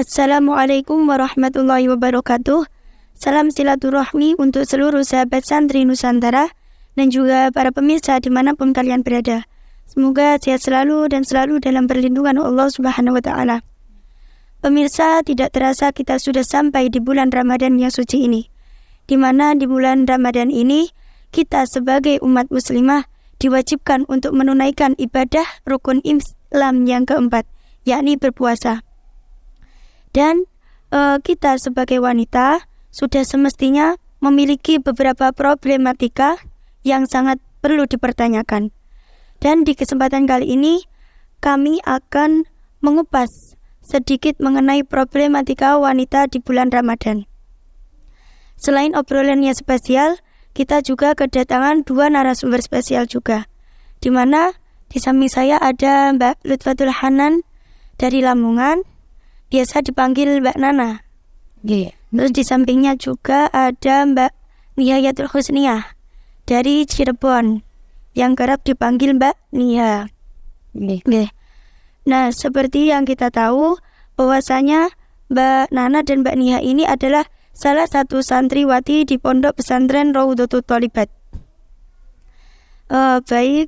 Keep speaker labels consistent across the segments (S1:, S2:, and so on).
S1: Assalamualaikum warahmatullahi wabarakatuh. Salam silaturahmi untuk seluruh sahabat santri Nusantara dan juga para pemirsa dimanapun kalian berada. Semoga sehat selalu dan selalu dalam perlindungan Allah Subhanahu wa Ta'ala. Pemirsa, tidak terasa kita sudah sampai di bulan Ramadan yang suci ini, di mana di bulan Ramadan ini kita sebagai umat muslimah diwajibkan untuk menunaikan ibadah rukun Islam yang keempat, yakni berpuasa. Dan kita sebagai wanita sudah semestinya memiliki beberapa problematika yang sangat perlu dipertanyakan. Dan di kesempatan kali ini kami akan mengupas sedikit mengenai problematika wanita di bulan Ramadan. Selain obrolannya spesial, kita juga kedatangan dua narasumber spesial juga, di mana di samping saya ada Mbak Lutfatul Hanan dari Lamongan, biasa dipanggil Mbak Nana. Terus di sampingnya juga ada Mbak Nihayatul Husniyah dari Cirebon, yang kerap dipanggil Mbak Nia. Nah, seperti yang kita tahu bahwasanya Mbak Nana dan Mbak Nia ini adalah salah satu santriwati di Pondok Pesantren Raudhatul Tholibat. Baik,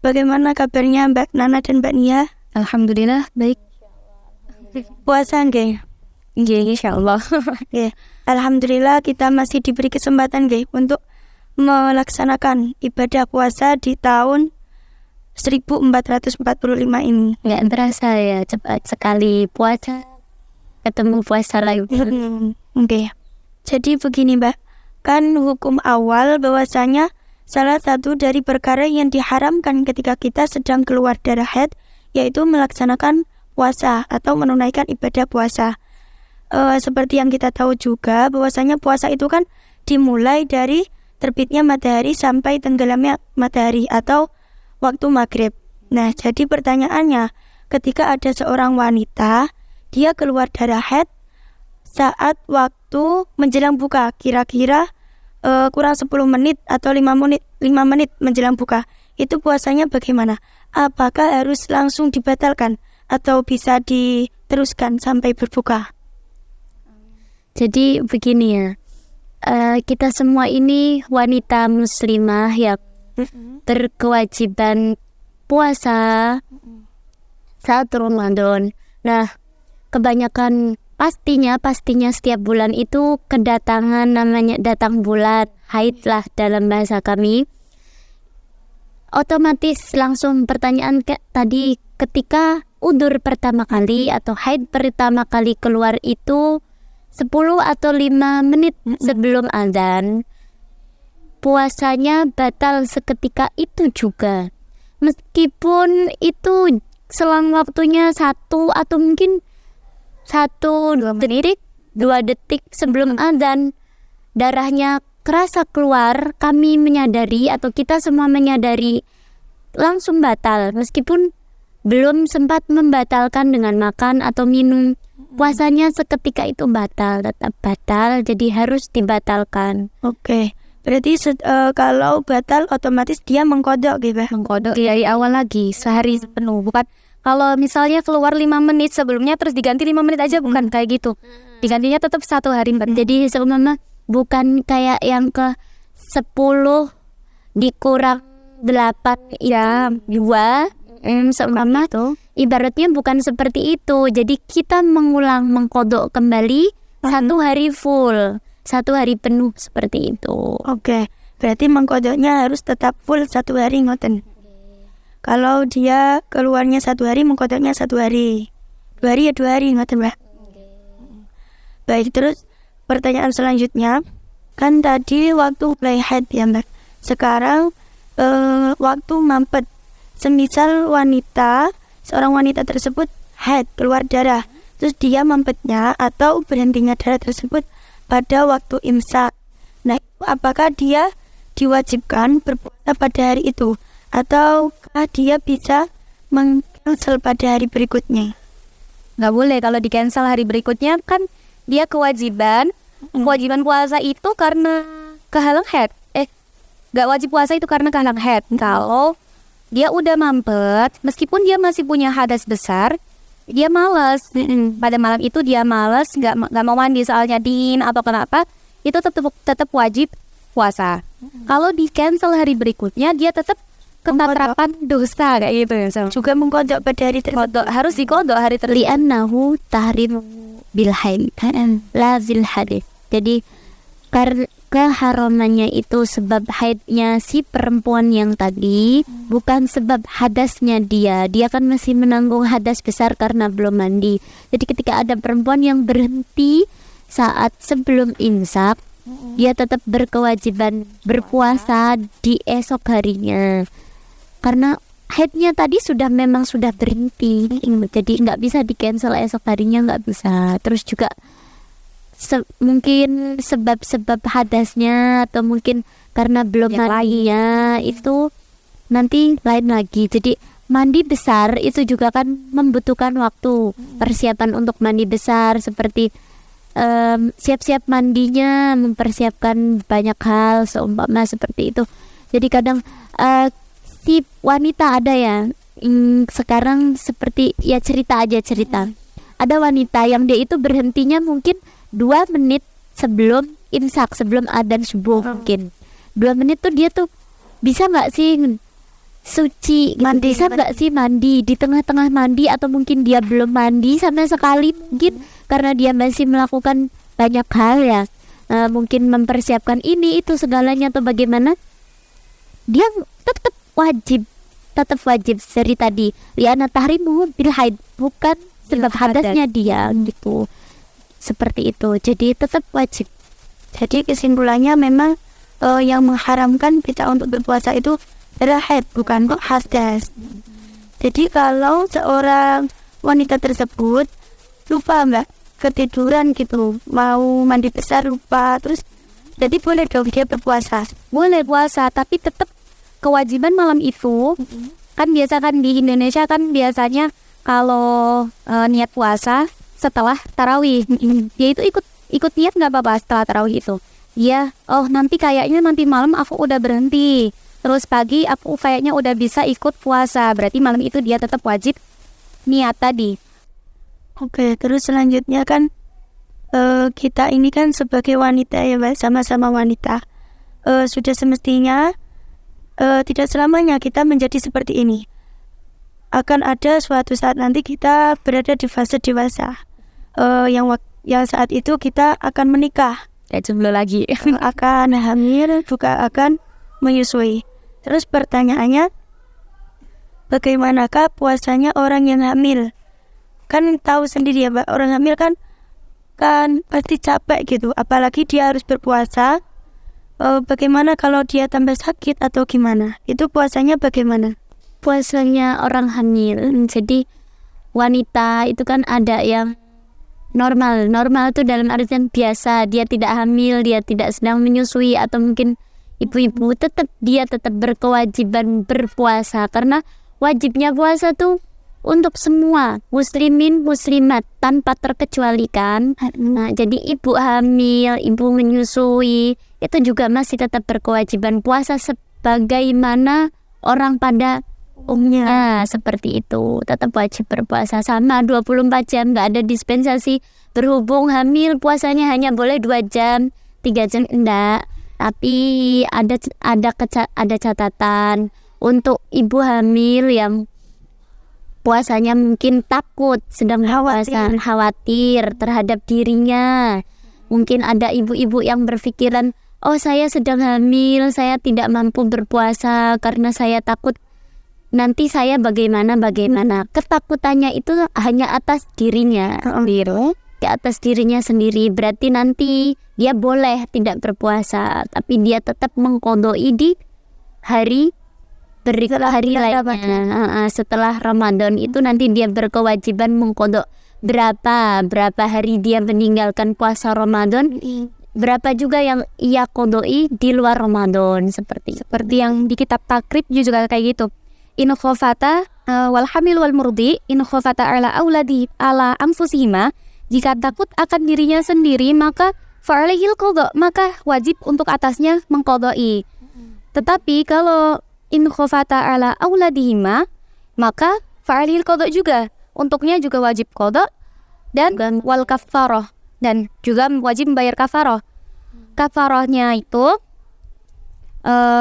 S1: bagaimana kabarnya Mbak Nana dan Mbak Nia?
S2: Alhamdulillah baik.
S1: Puasa nggih?
S2: Nggih, insyaallah.
S1: Alhamdulillah kita masih diberi kesempatan nggih untuk melaksanakan ibadah puasa di tahun 1445 ini.
S2: Nggak terasa ya, cepat sekali puasa ketemu puasa lagi.
S1: Jadi begini Mbak, kan hukum awal bahwasanya salah satu dari perkara yang diharamkan ketika kita sedang keluar darah haid yaitu melaksanakan puasa atau menunaikan ibadah puasa. Seperti yang kita tahu juga bahwasanya puasa itu kan dimulai dari terbitnya matahari sampai tenggelamnya matahari atau waktu maghrib. Nah, jadi pertanyaannya, ketika ada seorang wanita, dia keluar darah haid saat waktu menjelang buka, kira-kira kurang 10 menit atau 5 menit menjelang buka, itu puasanya bagaimana? Apakah harus langsung dibatalkan atau bisa diteruskan sampai berbuka?
S2: Jadi begini ya, kita semua ini wanita muslimah yang berkewajiban puasa saat Ramadan. Nah, kebanyakan pastinya setiap bulan itu kedatangan, namanya datang bulan haid lah dalam bahasa kami. Otomatis langsung pertanyaan tadi, ketika udur pertama kali atau haid pertama kali keluar itu 10 atau 5 menit sebelum azan, puasanya batal seketika itu juga. Meskipun itu selang waktunya 1 atau mungkin 1-2 detik sebelum azan, darahnya kerasa keluar, kami menyadari atau kita semua menyadari langsung batal. Meskipun belum sempat membatalkan dengan makan atau minum, puasanya seketika itu tetap batal, jadi harus dibatalkan.
S1: Oke. Berarti kalau batal otomatis dia mengkodok gitu.
S2: Mengkodok dari awal lagi, sehari penuh. Bukan kalau misalnya keluar 5 menit sebelumnya terus diganti 5 menit aja, bukan kayak gitu. Digantinya tetap 1 hari. Jadi seumpama bukan kayak yang ke 10 dikurang 8 ya 2 seumpama itu. Ibaratnya bukan seperti itu. Jadi kita mengkodok kembali 1 hari full, 1 hari penuh seperti itu.
S1: Oke, berarti mengkodoknya harus tetap full 1 hari ngoten. Kalau dia keluarnya 1 hari, mengkodoknya 1 hari. 2 hari ya 2 hari ngoten Mbak. Baik, terus pertanyaan selanjutnya, kan tadi waktu mulai haid ya Mbak. Sekarang waktu mampet, semisal seorang wanita tersebut haid, keluar darah, terus dia mampetnya atau berhentinya darah tersebut pada waktu imsak. Nah, apakah dia diwajibkan berpuasa pada hari itu ataukah dia bisa meng-cancel pada hari berikutnya?
S3: Nggak boleh kalau di-cancel hari berikutnya, kan dia kewajiban puasa itu karena kehalang haid. Nggak wajib puasa itu karena kehalang haid. Kalau dia udah mampet, meskipun dia masih punya hadas besar, dia malas. Pada malam itu dia malas, nggak mau mandi soalnya dingin atau kenapa, itu tetap wajib puasa. Kalau di cancel hari berikutnya, dia tetap keterapan dosa kayak gitu ya.
S1: Juga mengkodok pada hari tersebut.
S3: Harus dikodok hari tersebut.
S2: Li'annahu tahrim bil haid la zil hadith. Jadi keharamannya itu sebab haidnya si perempuan yang tadi, bukan sebab hadasnya dia. Dia kan masih menanggung hadas besar karena belum mandi. Jadi ketika ada perempuan yang berhenti saat sebelum imsak, dia tetap berkewajiban berpuasa di esok harinya. Karena haidnya tadi memang sudah berhenti, jadi nggak bisa di cancel esok harinya, nggak bisa. Terus juga mungkin sebab-sebab hadasnya atau mungkin karena belum mandinya itu nanti lain lagi. Jadi mandi besar itu juga kan membutuhkan waktu persiapan untuk mandi besar, seperti siap-siap mandinya, mempersiapkan banyak hal seumpama seperti itu. Jadi kadang si wanita ada ya, sekarang seperti ya cerita. Ada wanita yang dia itu berhentinya mungkin 2 menit sebelum imsak, sebelum adzan subuh mungkin. 2 menit tuh dia tuh bisa nggak sih suci, bisa nggak sih mandi di tengah-tengah mandi, atau mungkin dia belum mandi sama sekali mungkin karena dia masih melakukan banyak hal ya, mungkin mempersiapkan ini itu segalanya atau bagaimana, dia tetap wajib dari tadi liana tahrimu bil haid, bukan sebab hadasnya dia gitu, seperti itu. Jadi tetap wajib.
S1: Jadi kesimpulannya memang yang mengharamkan kita untuk berpuasa itu adalah haid, bukan hadas. Jadi kalau seorang wanita tersebut lupa mbak, ketiduran gitu, mau mandi besar lupa, terus jadi boleh dong dia berpuasa.
S3: Boleh puasa, tapi tetap kewajiban malam itu kan biasa kan di Indonesia kan biasanya kalau niat puasa setelah tarawih, dia itu ikut niat nggak apa-apa setelah tarawih itu. Ya, nanti kayaknya nanti malam aku udah berhenti, terus pagi aku kayaknya udah bisa ikut puasa, berarti malam itu dia tetap wajib niat tadi.
S1: Oke, terus selanjutnya kan kita ini kan sebagai wanita ya mbak, sama-sama wanita, sudah semestinya tidak selamanya kita menjadi seperti ini. Akan ada suatu saat nanti kita berada di fase dewasa, yang saat itu kita akan menikah,
S3: Jomblo lagi.
S1: akan hamil, juga akan menyusui. Terus pertanyaannya, bagaimanakah puasanya orang yang hamil? Kan tahu sendiri ya mbak, orang hamil kan pasti capek gitu, apalagi dia harus berpuasa. Bagaimana kalau dia tambah sakit atau gimana? Itu puasanya bagaimana?
S2: Puasanya orang hamil, jadi wanita itu kan ada yang normal itu dalam artian biasa, dia tidak hamil, dia tidak sedang menyusui, atau mungkin ibu-ibu dia tetap berkewajiban berpuasa, karena wajibnya puasa tuh untuk semua muslimin muslimat tanpa terkecualikan. Nah, jadi ibu hamil, ibu menyusui itu juga masih tetap berkewajiban puasa sebagaimana orang pada umumnya. Nah, seperti itu, tetap wajib berpuasa sama 24 jam, nggak ada dispensasi. Berhubung hamil puasanya hanya boleh 2 jam, 3 jam enggak. Tapi ada catatan untuk ibu hamil yang puasanya mungkin takut, sedang khawatir terhadap dirinya. Mungkin ada ibu-ibu yang berpikiran, saya sedang hamil, saya tidak mampu berpuasa karena saya takut nanti saya bagaimana. Ketakutannya itu hanya atas dirinya, ke atas dirinya sendiri. Berarti nanti dia boleh tidak berpuasa, tapi dia tetap mengqadai di hari lainnya. Setelah Ramadan itu nanti dia berkewajiban mengqadha berapa hari dia meninggalkan puasa Ramadan, berapa juga yang ia qadai di luar Ramadan, seperti
S3: yang di kitab takrib juga kayak gitu. In khafata wal hamil wal murdi in khafata ala auladi ala anfusihima, jika takut akan dirinya sendiri maka fa'alaihil qadha, maka wajib untuk atasnya mengqadai. Tetapi kalau in khafata ala auladihima, maka fa'alaihil qadha juga, untuknya juga wajib qada dan wal kafaroh, dan juga wajib membayar kafaroh. Kafarohnya itu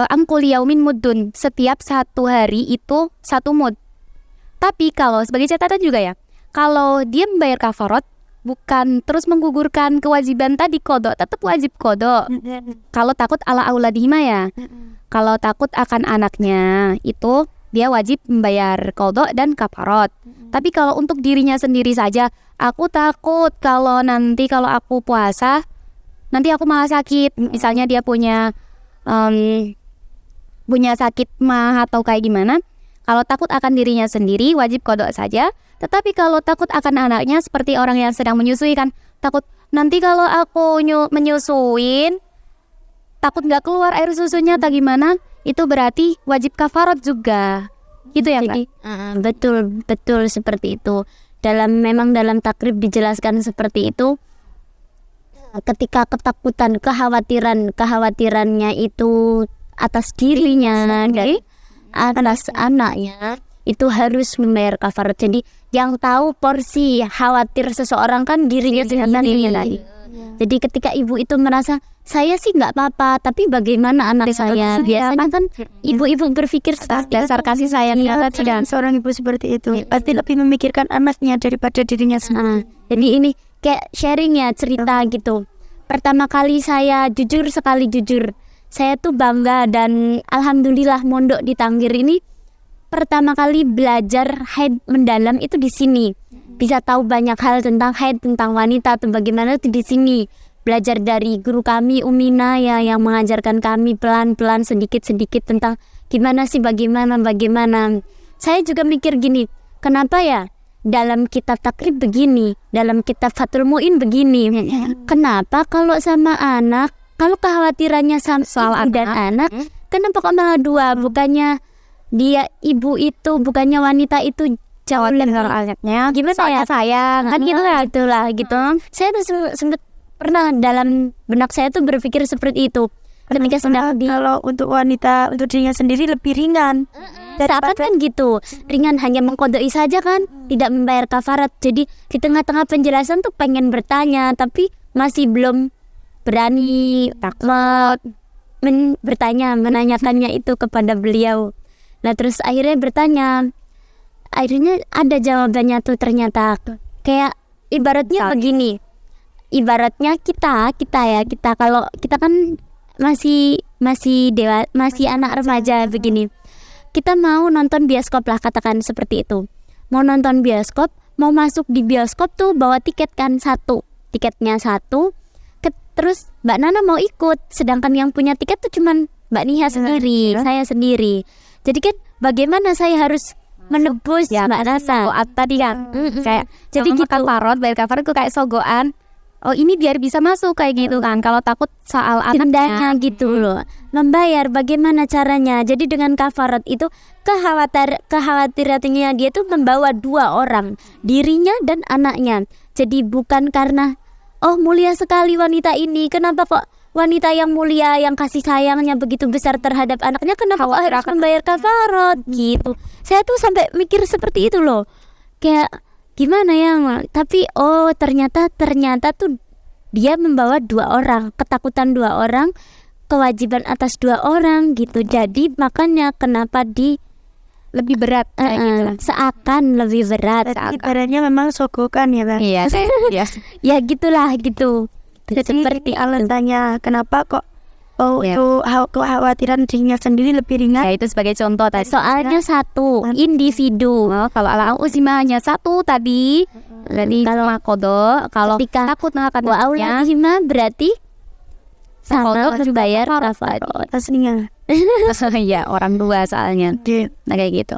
S3: angkul yaumin muddun, setiap 1 hari itu 1 mud. Tapi kalau sebagai catatan juga ya, kalau dia membayar kafarot bukan terus menggugurkan kewajiban tadi qada, tetap wajib qada. Kalau takut ala auladihima ya. Kalau takut akan anaknya itu dia wajib membayar qada dan kafarot. Tapi kalau untuk dirinya sendiri saja, aku takut kalau nanti kalau aku puasa nanti aku malah sakit. Misalnya dia punya sakit mah atau kayak gimana. Kalau takut akan dirinya sendiri wajib qada saja. Tetapi kalau takut akan anaknya, seperti orang yang sedang menyusui kan, takut nanti kalau aku menyusuin takut nggak keluar air susunya atau gimana, itu berarti wajib kafarat juga. Gitu ya, Kak?
S2: Betul seperti itu. Memang dalam takrib dijelaskan seperti itu. Ketika ketakutan, kekhawatirannya itu atas dirinya dan atas anaknya, itu harus membayar kafarat. Jadi yang tahu porsi khawatir seseorang kan dirinya sendiri. Jadi ketika ibu itu merasa saya sih nggak apa-apa, tapi bagaimana anak saya? Biasanya kan ibu-ibu berpikir
S3: dasar kasih sayangnya
S1: dan seorang ibu seperti itu pasti lebih memikirkan anaknya daripada dirinya sendiri.
S2: Jadi ini kayak sharing ya, cerita gitu. Pertama kali saya jujur, saya tuh bangga dan alhamdulillah mondok di Tanggir ini pertama kali belajar haid mendalam itu di sini. Bisa tahu banyak hal tentang haid, tentang wanita atau bagaimana itu di sini. Belajar dari guru kami Umina ya, yang mengajarkan kami pelan-pelan sedikit-sedikit tentang gimana sih bagaimana. Saya juga mikir gini, kenapa ya dalam kitab takrib begini, dalam kitab Fathul Mu'in begini. Kenapa kalau sama anak, kalau kekhawatirannya soal ibu dan anak, kenapa kok malah 2? Bukannya dia ibu itu, bukannya wanita itu jauh lebih anaknya, gimana ya sayang kan gitu lah, itulah gitu. Saya tuh sempat pernah dalam benak saya tuh berpikir seperti itu. Ketika
S1: kalau untuk wanita, untuk dirinya sendiri lebih ringan.
S2: Sahabat kan gitu, ringan, hanya mengkodoi saja kan, tidak membayar kafarat. Jadi di tengah-tengah penjelasan tuh pengen bertanya, tapi masih belum berani takut menanyakannya itu kepada beliau. Nah terus akhirnya ada jawabannya tuh ternyata. Kayak ibaratnya begini, ibaratnya kita kalau kita kan masih anak remaja begini. Kita mau nonton bioskop lah, katakan seperti itu. Mau nonton bioskop, mau masuk di bioskop tuh bawa tiket kan tiketnya satu. Terus Mbak Nana mau ikut, sedangkan yang punya tiket tuh cuman Mbak Nia sendiri, saya sendiri. Jadi kan bagaimana saya harus menebus
S3: ya,
S2: Mbak Nana
S3: tadi kan kayak
S2: jadi
S3: gitu, bayar kafarat itu kayak sogoan. Oh ini biar bisa masuk kayak gitu kan. Kalau takut soal
S2: anaknya gitu loh, membayar bagaimana caranya. Jadi dengan kafarat itu kekhawatirannya dia tuh membawa 2 orang, dirinya dan anaknya. Jadi bukan karena oh mulia sekali wanita ini, kenapa kok wanita yang mulia yang kasih sayangnya begitu besar terhadap anaknya, kenapa kok harus membayar kafarat gitu. Saya tuh sampai mikir seperti itu loh, kayak gimana ya, tapi ternyata tuh dia membawa 2 orang, ketakutan 2 orang, kewajiban atas 2 orang gitu. Jadi makanya kenapa
S3: lebih berat kayak gitu.
S2: Seakan lebih berat.
S1: Ibaratnya memang sogokan ya kan.
S3: Iya.
S2: Ya gitulah gitu.
S1: Seperti alasannya kenapa kok kekhawatiran dirinya sendiri lebih ringan.
S3: Ya itu sebagai contoh tadi.
S2: Soalnya satu individu.
S3: Kalau ala uzima hanya 1 tadi. Jadi kalau kodo, kalau takut akan
S2: uzima berarti sama bayar kafarat
S1: aslinya.
S3: Ya orang 2 soalnya. Nah kayak gitu.